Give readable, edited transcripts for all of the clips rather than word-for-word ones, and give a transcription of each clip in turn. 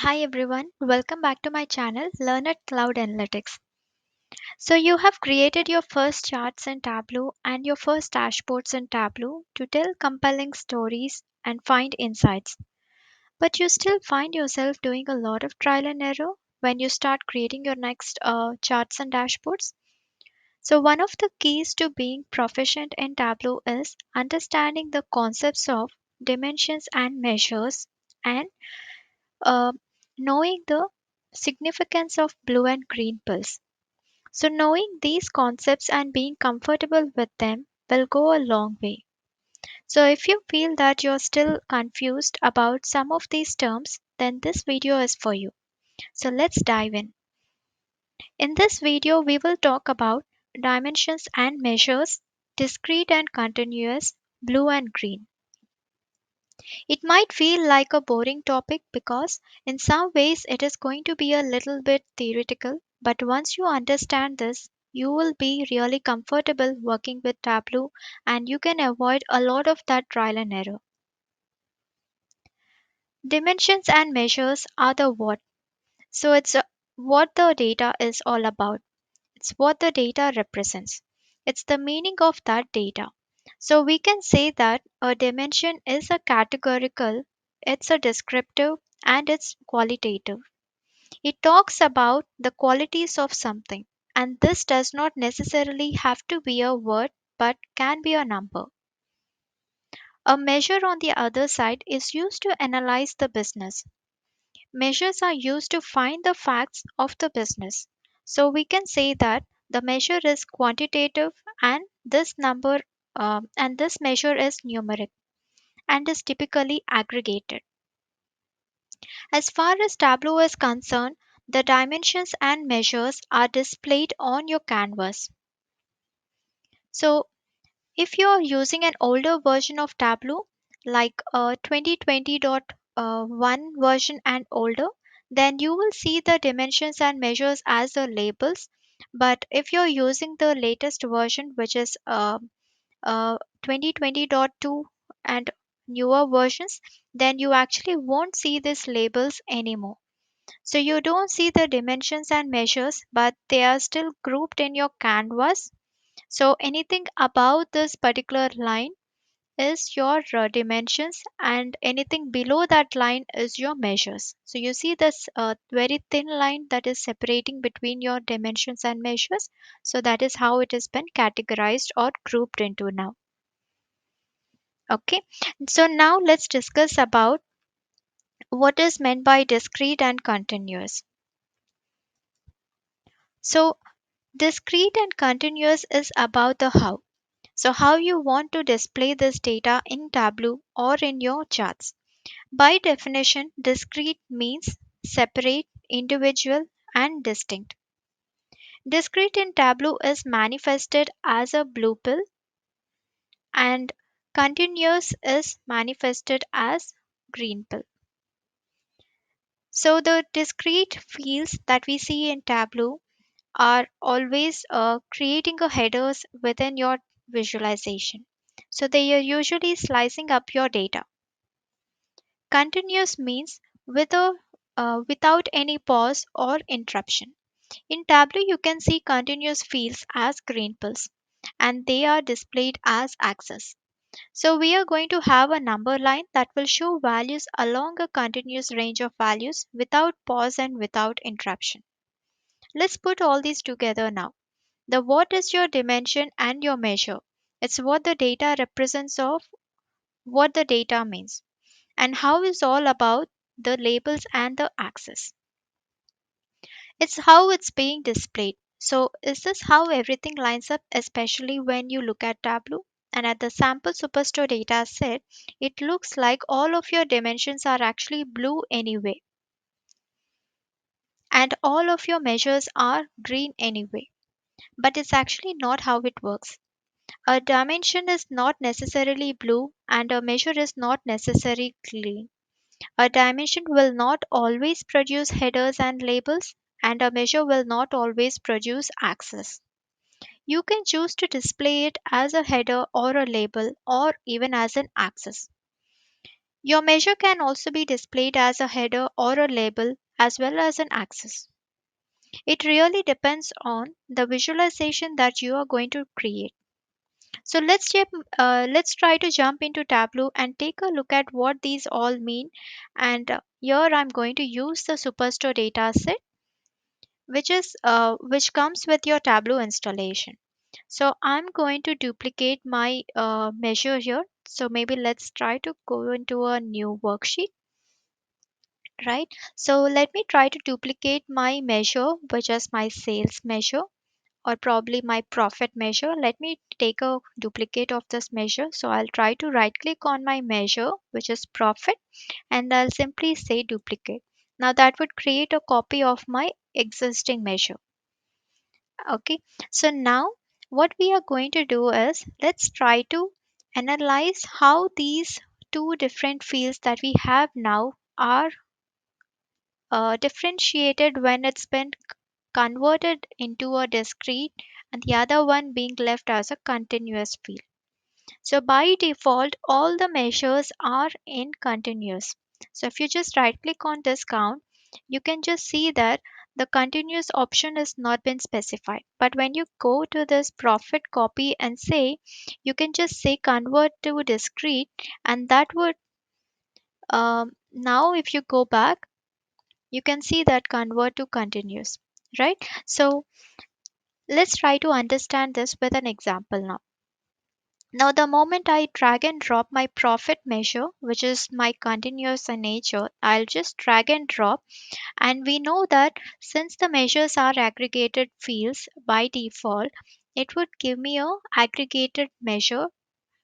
Hi everyone, welcome back to my channel Learnatcloudanalytics. So you have created your first charts in Tableau and your first dashboards in Tableau to tell compelling stories and find insights. But you still find yourself doing a lot of trial and error when you start creating your next charts and dashboards. So one of the keys to being proficient in Tableau is understanding the concepts of dimensions and measures and uh, knowing the significance of blue and green pills. So, knowing these concepts and being comfortable with them will go a long way. So, if you feel that you're still confused about some of these terms, then this video is for you. So, let's dive in. In this video, we will talk about dimensions and measures, discrete and continuous, blue and green. It might feel like a boring topic because, in some ways, it is going to be a little bit theoretical, but once you understand this, you will be really comfortable working with Tableau and you can avoid a lot of that trial and error. Dimensions and measures are the what. So, it's what the data is all about. It's what the data represents. It's the meaning of that data. So we can say that a dimension is a categorical, it's a descriptive, and it's qualitative. It talks about the qualities of something, and this does not necessarily have to be a word but can be a number. A measure, on the other side, is used to analyze the business. Measures are used to find the facts of the business. So we can say that the measure is quantitative and this measure is numeric and is typically aggregated. As far as Tableau is concerned, the dimensions and measures are displayed on your canvas. So if you are using an older version of Tableau, like 2020.1 version and older, then you will see the dimensions and measures as the labels. But if you're using the latest version, which is 2020.2 and newer versions, then you actually won't see these labels anymore. So you don't see the dimensions and measures, but they are still grouped in your canvas. So anything above this particular line is your dimensions, and anything below that line is your measures. So you see this very thin line that is separating between your dimensions and measures. So that is how it has been categorized or grouped into now. Okay, so now let's discuss about what is meant by discrete and continuous. So discrete and continuous is about the how. So how you want to display this data in Tableau or in your charts. By definition, discrete means separate, individual, and distinct. Discrete in Tableau is manifested as a blue pill, and continuous is manifested as green pill. So the discrete fields that we see in Tableau are always creating a headers within your visualization. So they are usually slicing up your data. Continuous means without any pause or interruption. In Tableau, you can see continuous fields as green pills and they are displayed as axes. So we are going to have a number line that will show values along a continuous range of values without pause and without interruption. Let's put all these together now. The what is your dimension and your measure. It's what the data represents of what the data means. And how is all about the labels and the axis. It's how it's being displayed. So, is this how everything lines up, especially when you look at Tableau? And at the sample superstore data set, it looks like all of your dimensions are actually blue anyway, and all of your measures are green anyway. But it's actually not how it works. A dimension is not necessarily blue, and a measure is not necessarily green. A dimension will not always produce headers and labels, and a measure will not always produce axes. You can choose to display it as a header or a label or even as an axis. Your measure can also be displayed as a header or a label as well as an axis. It really depends on the visualization that you are going to create. So let's try to jump into Tableau and take a look at what these all mean. And here I'm going to use the Superstore dataset, which comes with your Tableau installation. So I'm going to duplicate my measure here. So maybe let's try to go into a new worksheet, right? So let me try to duplicate my measure, which is my sales measure or probably my profit measure. Let me take a duplicate of this measure. So I'll try to right click on my measure, which is profit, and I'll simply say duplicate. Now that would create a copy of my existing measure. Okay, so now what we are going to do is let's try to analyze how these two different fields that we have now are differentiated when it's been converted into a discrete and the other one being left as a continuous field. So by default, all the measures are in continuous. So if you just right click on this count, you can just see that the continuous option is not been specified. But when you go to this profit copy and say, you can just say convert to discrete, and that would now if you go back, you can see that convert to continuous, right? So let's try to understand this with an example now. Now, the moment I drag and drop my profit measure, which is my continuous in nature, I'll just drag and drop. And we know that since the measures are aggregated fields by default, it would give me a aggregated measure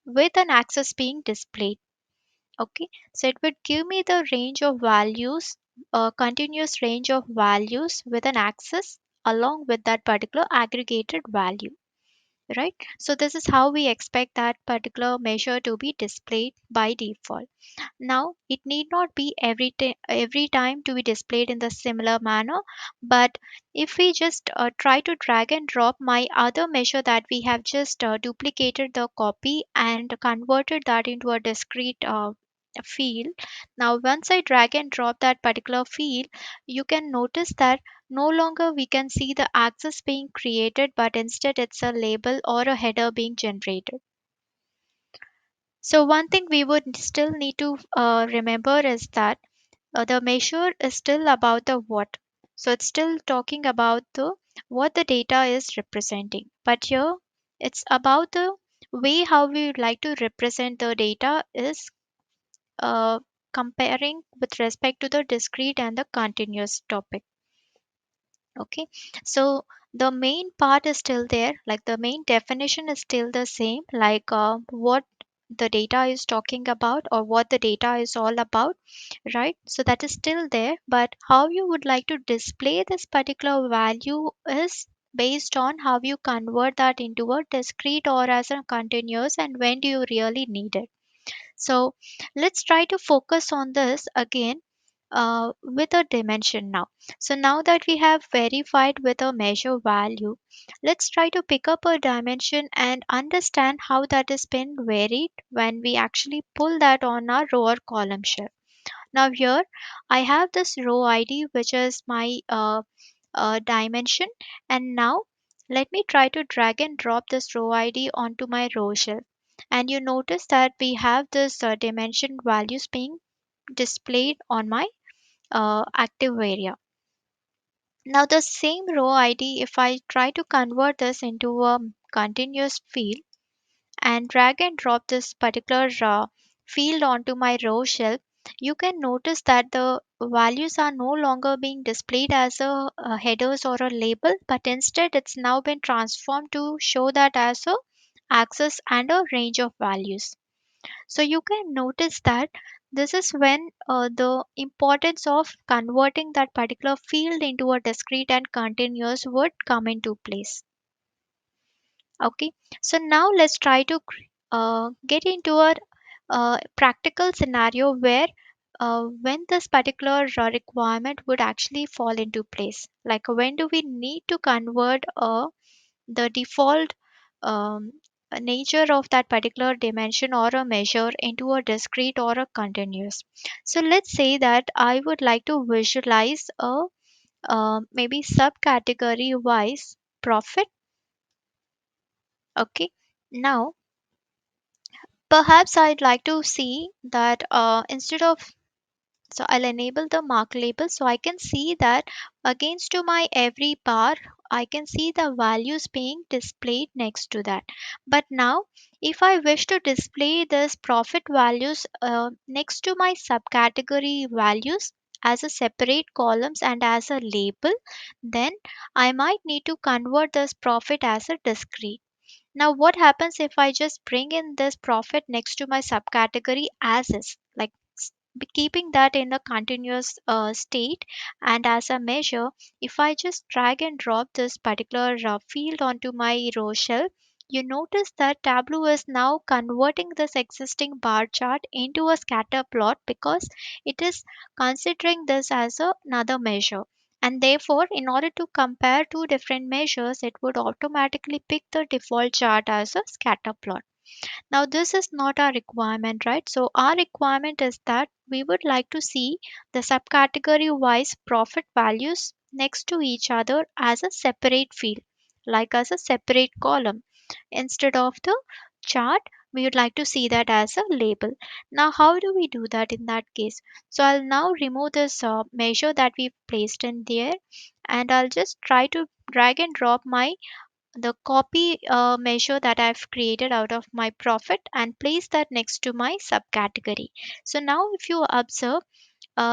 with an axis being displayed. Okay, so it would give me the range of values, a continuous range of values with an axis along with that particular aggregated value, right? So this is how we expect that particular measure to be displayed by default. Now it need not be every time to be displayed in the similar manner, but if we just try to drag and drop my other measure that we have just duplicated the copy and converted that into a discrete field. Now once I drag and drop that particular field, you can notice that no longer we can see the axis being created, but instead it's a label or a header being generated. So one thing we would still need to remember is that the measure is still about the what. So it's still talking about the what the data is representing. But here it's about the way how we would like to represent the data is uh, comparing with respect to the discrete and the continuous topic. Okay, so the main part is still there, like the main definition is still the same, like what the data is talking about or what the data is all about, right? So that is still there, but how you would like to display this particular value is based on how you convert that into a discrete or as a continuous and when do you really need it. So let's try to focus on this again with a dimension now. So now that we have verified with a measure value, let's try to pick up a dimension and understand how that has been varied when we actually pull that on our row or column shelf. Now here I have this row ID which is my dimension, and now let me try to drag and drop this row ID onto my row shelf. And you notice that we have this dimension values being displayed on my active area. Now the same row ID, if I try to convert this into a continuous field and drag and drop this particular field onto my row shelf, you can notice that the values are no longer being displayed as a headers or a label, but instead it's now been transformed to show that as a axis and a range of values. So you can notice that this is when the importance of converting that particular field into a discrete and continuous would come into place. Okay, so now let's try to get into a practical scenario where when this particular requirement would actually fall into place. Like when do we need to convert the default um, nature of that particular dimension or a measure into a discrete or a continuous. So let's say that I would like to visualize a maybe subcategory wise profit. Okay. Now perhaps I'd like to see that instead of, so I'll enable the mark label so I can see that against to my every bar I can see the values being displayed next to that. But now if I wish to display this profit values next to my subcategory values as a separate columns and as a label, then I might need to convert this profit as a discrete. Now, what happens if I just bring in this profit next to my subcategory as is, like keeping that in a continuous state, and as a measure, if I just drag and drop this particular field onto my row shelf, you notice that Tableau is now converting this existing bar chart into a scatter plot because it is considering this as another measure. And therefore, in order to compare two different measures, it would automatically pick the default chart as a scatter plot. Now, this is not our requirement, right? So, our requirement is that we would like to see the subcategory wise profit values next to each other as a separate field, like as a separate column. Instead of the chart, we would like to see that as a label. Now, how do we do that in that case? So, I'll now remove this measure that we placed in there, and I'll just try to drag and drop my the copy measure that I've created out of my profit and place that next to my subcategory. So now if you observe,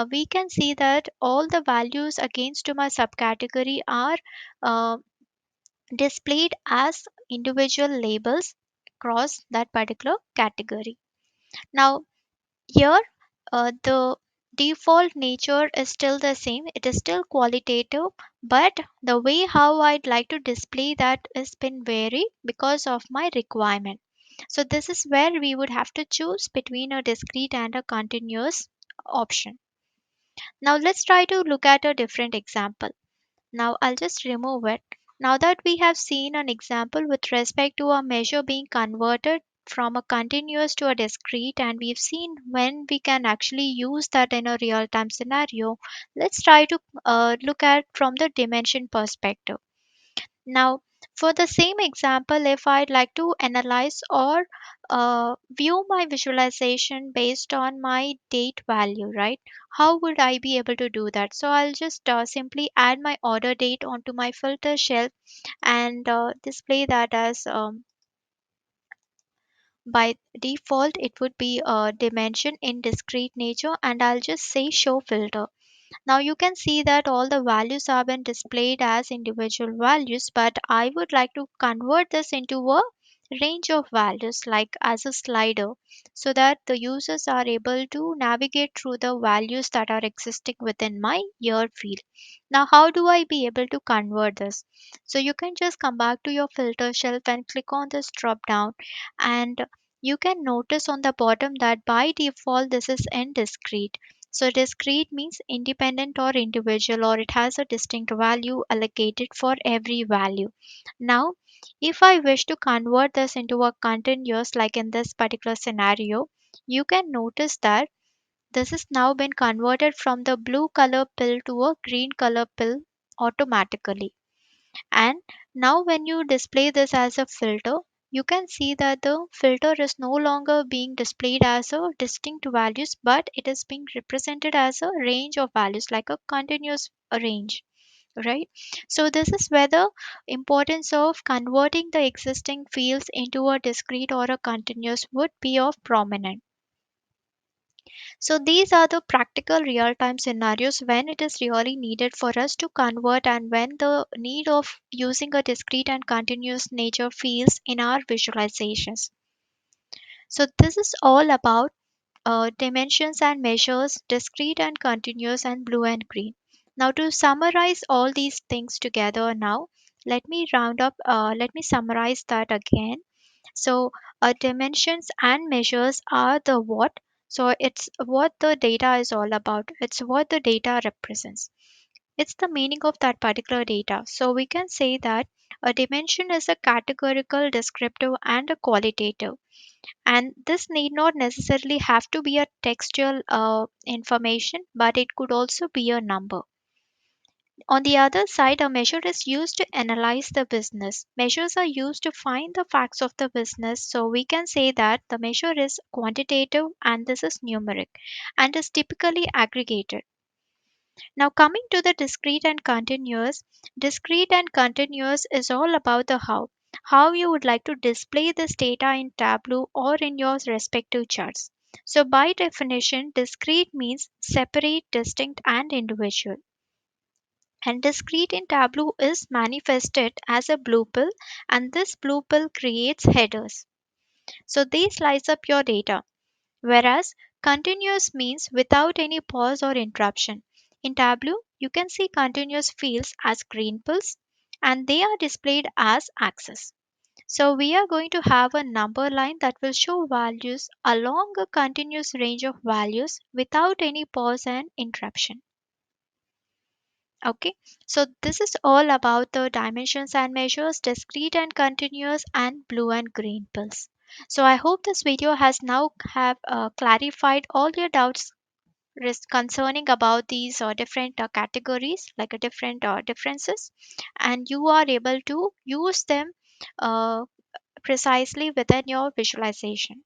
we can see that all the values against to my subcategory are uh, displayed as individual labels across that particular category. Now here, the default nature is still the same. It is still qualitative, but the way how I'd like to display that has been varied because of my requirement. So this is where we would have to choose between a discrete and a continuous option. Now let's try to look at a different example. Now I'll just remove it. Now that we have seen an example with respect to a measure being converted from a continuous to a discrete, and we've seen when we can actually use that in a real time scenario, let's try to look at from the dimension perspective. Now, for the same example, if I'd like to analyze or view my visualization based on my date value, right? How would I be able to do that? So I'll just simply add my order date onto my filter shelf and display that as by default it would be a dimension in discrete nature, and I'll just say show filter. Now you can see that all the values have been displayed as individual values, but I would like to convert this into a range of values like as a slider so that the users are able to navigate through the values that are existing within my year field. Now how do I be able to convert this? So you can just come back to your filter shelf and click on this drop down, and you can notice on the bottom that by default this is in discrete. So discrete means independent or individual, or it has a distinct value allocated for every value. Now, if I wish to convert this into a continuous, like in this particular scenario, you can notice that this has now been converted from the blue color pill to a green color pill automatically. And now when you display this as a filter, you can see that the filter is no longer being displayed as a distinct values, but it is being represented as a range of values like a continuous range, right? So this is where the importance of converting the existing fields into a discrete or a continuous would be of prominent. So these are the practical real time scenarios when it is really needed for us to convert, and when the need of using a discrete and continuous nature feels in our visualizations. So this is all about dimensions and measures, discrete and continuous, and blue and green. Now to summarize all these things together now, let me summarize that again. So, dimensions and measures are the what. So, it's what the data is all about. It's what the data represents. It's the meaning of that particular data. So, we can say that A dimension is a categorical, descriptive, and a qualitative. And this need not necessarily have to be a textual information, but it could also be a number. On the other side, a measure is used to analyze the business. Measures are used to find the facts of the business. So we can say that the measure is quantitative and this is numeric and is typically aggregated. Now, coming to the discrete and continuous is all about the how you would like to display this data in Tableau or in your respective charts. So, by definition, discrete means separate, distinct, and individual. And discrete in Tableau is manifested as a blue pill, and this blue pill creates headers. So, they slice up your data. Whereas continuous means without any pause or interruption. In Tableau, you can see continuous fields as green pills and they are displayed as axes. So we are going to have a number line that will show values along a continuous range of values without any pause and interruption. Okay, so this is all about the dimensions and measures, discrete and continuous, and blue and green pills. So I hope this video has now have clarified all your doubts concerning about these different categories, like different differences, and you are able to use them uh, precisely within your visualization.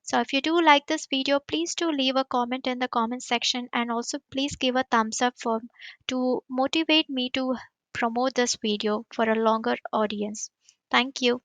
So if you do like this video, please do leave a comment in the comment section, and also please give a thumbs up for to motivate me to promote this video for a longer audience. Thank you.